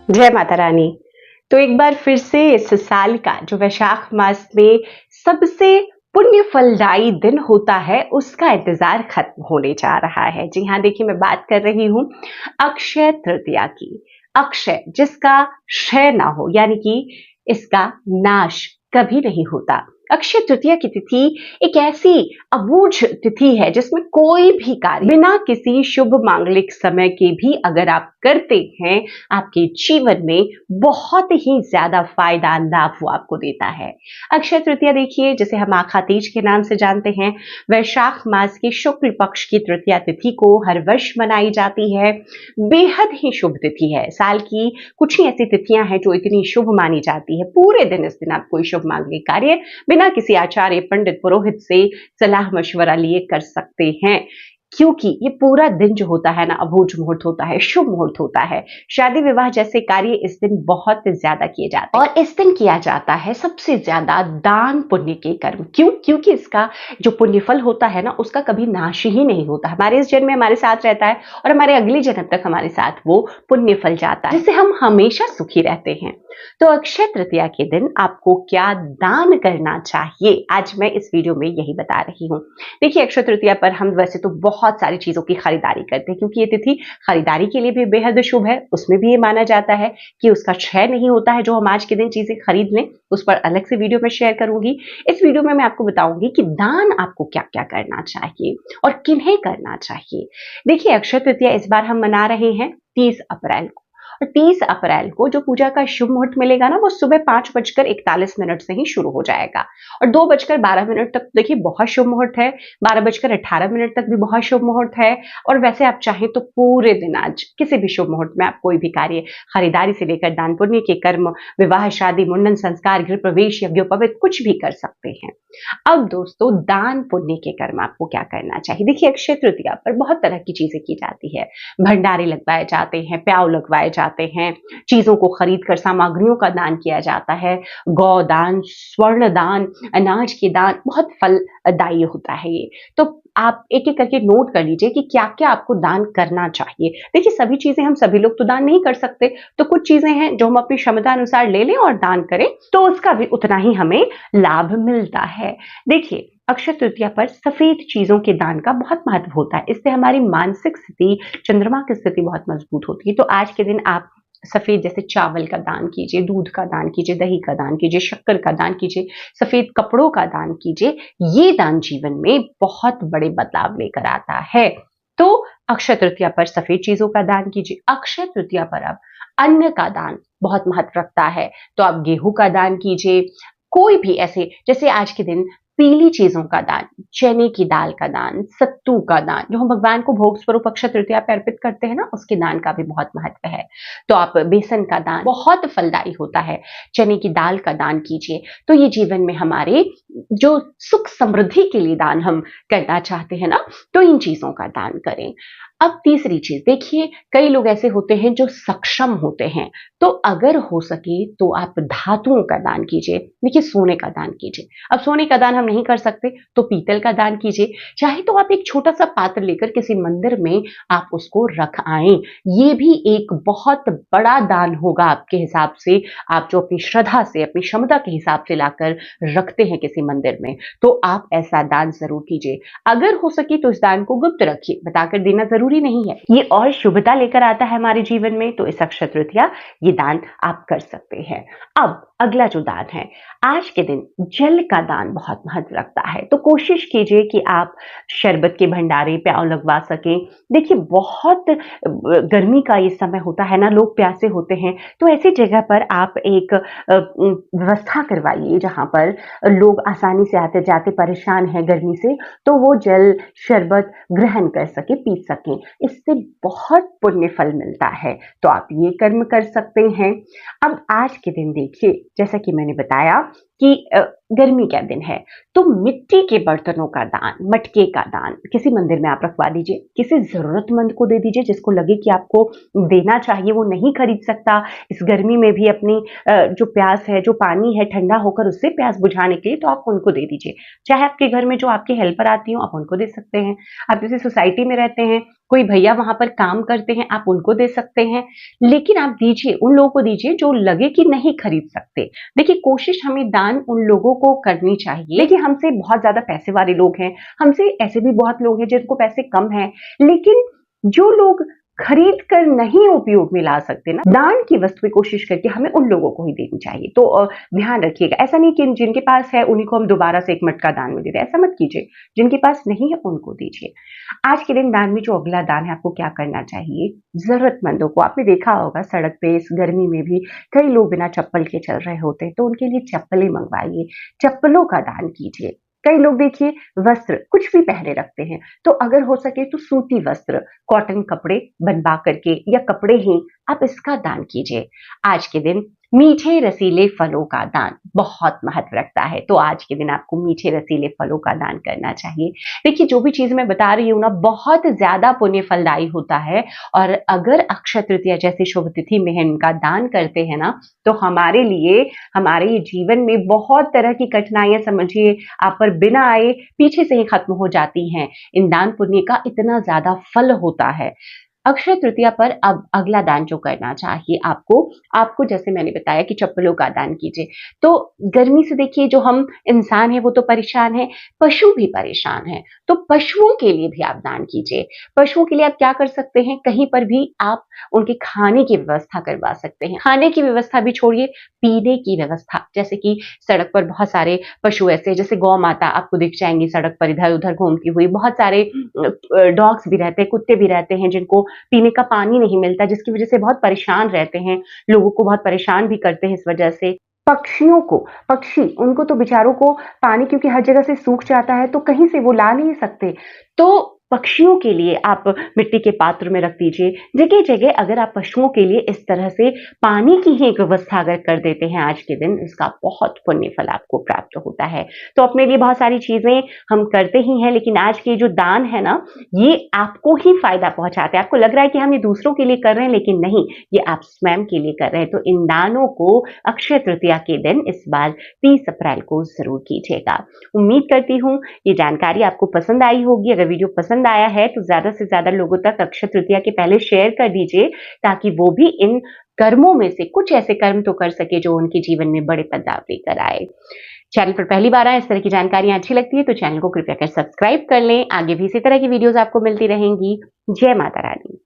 जय माता रानी। तो एक बार फिर से इस साल का जो वैशाख मास में सबसे पुण्य फलदायी दिन होता है, उसका इंतजार खत्म होने जा रहा है। जी हाँ, देखिए मैं बात कर रही हूँ अक्षय तृतीया की। अक्षय जिसका क्षय ना हो, यानी कि इसका नाश कभी नहीं होता। अक्षय तृतीया की तिथि एक ऐसी अबूझ तिथि है जिसमें कोई भी कार्य बिना किसी शुभ मांगलिक समय के भी अगर आप करते हैं, आपके जीवन में बहुत ही ज्यादा फायदा लाभ वो आपको देता है। अक्षय तृतीया देखिए, जिसे हम आखा तीज के नाम से जानते हैं, वैशाख मास की शुक्ल पक्ष की तृतीया तिथि को हर वर्ष मनाई जाती है। बेहद ही शुभ तिथि है। साल की कुछ ही ऐसी तिथियां हैं जो इतनी शुभ मानी जाती है। पूरे दिन इस दिन आप कोई शुभ मांगलिक कार्य बिना किसी आचार्य, पंडित, पुरोहित से सलाह मशवरा लिए कर सकते हैं, क्योंकि ये पूरा दिन जो होता है ना, अभूझ मुहूर्त होता है, शुभ मुहूर्त होता है। शादी विवाह जैसे कार्य इस दिन बहुत ज्यादा किए जाते हैं और इस दिन किया जाता है सबसे ज्यादा दान पुण्य के कर्म। क्यों? क्योंकि इसका जो पुण्य फल होता है ना, उसका कभी नाश ही नहीं होता। हमारे इस जन्म में हमारे साथ रहता है और हमारे अगले जन्म तक हमारे साथ वो पुण्य फल जाता है, जिससे हम हमेशा सुखी रहते हैं। तो अक्षय तृतीया के दिन आपको क्या दान करना चाहिए, आज मैं इस वीडियो में यही बता रही हूँ। देखिए, अक्षय तृतीया पर हम वैसे तो बहुत सारी चीजों की खरीदारी करते हैं, क्योंकि ये तिथि खरीदारी के लिए भी बेहद शुभ है। उसमें भी ये माना जाता है कि उसका क्षय नहीं होता है। जो हम आज के दिन चीजें खरीद लें, उस पर अलग से वीडियो में शेयर करूंगी। इस वीडियो में मैं आपको बताऊंगी कि दान आपको क्या क्या करना चाहिए और किन्हें करना चाहिए। देखिए, अक्षय तृतीया इस बार हम मना रहे हैं 30 अप्रैल को। और 30 अप्रैल को जो पूजा का शुभ मुहूर्त मिलेगा ना, वो सुबह 5:41 से ही शुरू हो जाएगा और 2:12 तक देखिए बहुत शुभ मुहूर्त है। 12:18 तक भी बहुत शुभ मुहूर्त है। और वैसे आप चाहें तो पूरे दिन आज किसी भी शुभ मुहूर्त में आप कोई भी कार्य, खरीदारी से लेकर दान पुण्य के कर्म, विवाह, शादी, मुंडन, संस्कार, गृह प्रवेश, यज्ञोपवीत कुछ भी कर सकते हैं। अब दोस्तों, दान पुण्य के कर्म आपको क्या करना चाहिए। देखिए, अक्षय तृतीया पर बहुत तरह की चीजें की जाती है। भंडारे लगवाए जाते हैं, प्याव लगवाए जाते हैं, चीजों को खरीद कर सामग्रियों का दान किया जाता है। गौदान, स्वर्ण दान, अनाज के दान बहुत फलदायी होता है ये। तो आप एक एक करके नोट कर लीजिए कि क्या क्या आपको दान करना चाहिए। देखिए, सभी चीजें हम सभी लोग तो दान नहीं कर सकते, तो कुछ चीजें हैं जो हम अपनी क्षमता अनुसार ले लें और दान करें, तो उसका भी उतना ही हमें लाभ मिलता है। देखिए, अक्षय तृतीया पर सफेद चीजों के दान का बहुत महत्व होता है। इससे हमारी मानसिक स्थिति, चंद्रमा की स्थिति बहुत मजबूत होती है। तो आज के दिन आप सफेद, जैसे चावल का दान कीजिए, दूध का दान कीजिए, दही का दान कीजिए, शक्कर का दान कीजिए, सफेद कपड़ों का दान कीजिए। ये दान जीवन में बहुत बड़े बदलाव लेकर आता है। तो अक्षय तृतीया पर सफेद चीजों का दान कीजिए। अक्षय तृतीया पर अब अन्न का दान बहुत महत्व रखता है, तो आप गेहूं का दान कीजिए। कोई भी ऐसे, जैसे आज के दिन पीली चीजों का दान, चने की दाल का दान, सत्तू का दान, जो हम भगवान को भोग स्वरूप अक्षय तृतीया पे अर्पित करते हैं ना, उसके दान का भी बहुत महत्व है। तो आप बेसन का दान बहुत फलदायी होता है, चने की दाल का दान कीजिए। तो ये जीवन में हमारे जो सुख समृद्धि के लिए दान हम करना चाहते हैं ना, तो इन चीजों का दान करें। अब तीसरी चीज देखिए, कई लोग ऐसे होते हैं जो सक्षम होते हैं, तो अगर हो सके तो आप धातुओं का दान कीजिए। देखिए, सोने का दान कीजिए। अब सोने का दान हम नहीं कर सकते तो पीतल का दान कीजिए। चाहे तो आप एक छोटा सा पात्र लेकर किसी मंदिर में आप उसको रख आएं। ये भी एक बहुत बड़ा दान होगा आपके हिसाब से। आप जो अपनी श्रद्धा से, अपनी क्षमता के हिसाब से लाकर रखते हैं किसी मंदिर में, तो आप ऐसा दान जरूर कीजिए। अगर हो सके तो इस दान को गुप्त रखिए, बताकर देना जरूरी नहीं है। ये और शुभता लेकर आता है हमारे जीवन में। तो इस अक्षय तृतीया ये दान आप कर सकते हैं। अब अगला जो दान है, आज के दिन जल का दान बहुत महत्व रखता है। तो कोशिश कीजिए कि आप शरबत के भंडारे, प्याव लगवा सकें। देखिए, बहुत गर्मी का ये समय होता है ना, लोग प्यासे होते हैं, तो ऐसी जगह पर आप एक व्यवस्था करवाइए जहां पर लोग आसानी से आते जाते परेशान हैं गर्मी से, तो वो जल, शरबत ग्रहण कर सके, पी सकें। इससे बहुत पुण्य फल मिलता है। तो आप ये कर्म कर सकते हैं। अब आज के दिन देखिए, जैसा कि मैंने बताया कि गर्मी का दिन है तो मिट्टी के बर्तनों का दान, मटके का दान किसी मंदिर में आप रखवा दीजिए, किसी जरूरतमंद को दे दीजिए जिसको लगे कि आपको देना चाहिए, वो नहीं खरीद सकता इस गर्मी में भी अपनी जो प्यास है, जो पानी है ठंडा होकर उससे प्यास बुझाने के लिए, तो आप उनको दे दीजिए। चाहे आपके घर में जो आपके हेल्पर आती हो आप उनको दे सकते हैं, आप किसी सोसाइटी में रहते हैं, कोई भैया वहां पर काम करते हैं आप उनको दे सकते हैं, लेकिन आप दीजिए उन लोगों को दीजिए जो लगे कि नहीं खरीद सकते। देखिए कोशिश हमें दान उन लोगों को करनी चाहिए। देखिए हमसे बहुत ज्यादा पैसे वाले लोग हैं, हमसे ऐसे भी बहुत लोग हैं जिनको पैसे कम हैं, लेकिन जो लोग खरीद कर नहीं उपयोग में ला सकते ना, दान की वस्तु कोशिश करके हमें उन लोगों को ही देनी चाहिए। तो ध्यान रखिएगा, ऐसा नहीं कि जिनके पास है उन्हीं को हम दोबारा से एक मटका दान में दे दें, ऐसा मत कीजिए। जिनके पास नहीं है उनको दीजिए। आज के दिन दान में जो अगला दान है आपको क्या करना चाहिए, जरूरतमंदों को, आपने देखा होगा सड़क पे इस गर्मी में भी कई लोग बिना चप्पल के चल रहे होते हैं, तो उनके लिए चप्पलें मंगवाइए, चप्पलों का दान कीजिए। कई लोग देखिए वस्त्र कुछ भी पहने रखते हैं, तो अगर हो सके तो सूती वस्त्र, कॉटन कपड़े बनवा करके या कपड़े ही आप इसका दान कीजिए। आज के दिन मीठे रसीले फलों का दान बहुत महत्व रखता है, तो आज के दिन आपको मीठे रसीले फलों का दान करना चाहिए। देखिए जो भी चीज मैं बता रही हूँ ना बहुत ज्यादा पुण्य फलदायी होता है, और अगर अक्षय तृतीया जैसी शुभ तिथि में इनका दान करते हैं ना, तो हमारे लिए हमारे ये जीवन में बहुत तरह की कठिनाइयां समझिए आप पर बिना आए पीछे से ही खत्म हो जाती हैं। इन दान पुण्य का इतना ज्यादा फल होता है। अक्षय तृतीया पर अब अगला दान जो करना चाहिए आपको, आपको जैसे मैंने बताया कि चप्पलों का दान कीजिए। तो गर्मी से देखिए जो हम इंसान हैं वो तो परेशान है, पशु भी परेशान है, तो पशुओं के लिए भी आप दान कीजिए। पशुओं के लिए आप क्या कर सकते हैं, कहीं पर भी आप उनके खाने की व्यवस्था करवा सकते हैं। खाने की व्यवस्था भी छोड़िए, पीने की व्यवस्था, जैसे कि सड़क पर बहुत सारे पशु ऐसे हैं, जैसे गौ माता आपको दिख जाएंगी सड़क पर इधर उधर घूमती हुई, बहुत सारे डॉग्स भी रहते हैं, कुत्ते भी रहते हैं जिनको पीने का पानी नहीं मिलता, जिसकी वजह से बहुत परेशान रहते हैं, लोगों को बहुत परेशान भी करते हैं इस वजह से। पक्षियों को, पक्षी उनको तो बेचारों को पानी क्योंकि हर जगह से सूख जाता है तो कहीं से वो ला नहीं सकते, तो पक्षियों के लिए आप मिट्टी के पात्र में रख दीजिए। जगह जगह अगर आप पशुओं के लिए इस तरह से पानी की ही एक व्यवस्था अगर कर देते हैं आज के दिन, इसका बहुत पुण्य फल आपको प्राप्त होता है। तो अपने लिए बहुत सारी चीजें हम करते ही हैं, लेकिन आज के जो दान है ना, ये आपको ही फायदा पहुंचाते हैं। आपको लग रहा है कि हम ये दूसरों के लिए कर रहे हैं, लेकिन नहीं, ये आप स्वयं के लिए कर रहे हैं। तो इन दानों को अक्षय तृतीया के दिन इस बार 30 अप्रैल को जरूर कीजिएगा। उम्मीद करती हूँ ये जानकारी आपको पसंद आई होगी। अगर वीडियो पसंद आया है तो ज्यादा से ज्यादा लोगों तक अक्षय तृतीया के पहले शेयर कर दीजिए, ताकि वो भी इन कर्मों में से कुछ ऐसे कर्म तो कर सके जो उनके जीवन में बड़े बदलाव लेकर आए। चैनल पर पहली बार आए, इस तरह की जानकारियां अच्छी लगती है तो चैनल को कृपया कर सब्सक्राइब कर लें। आगे भी इसी तरह की वीडियोस आपको मिलती रहेंगी। जय माता रानी।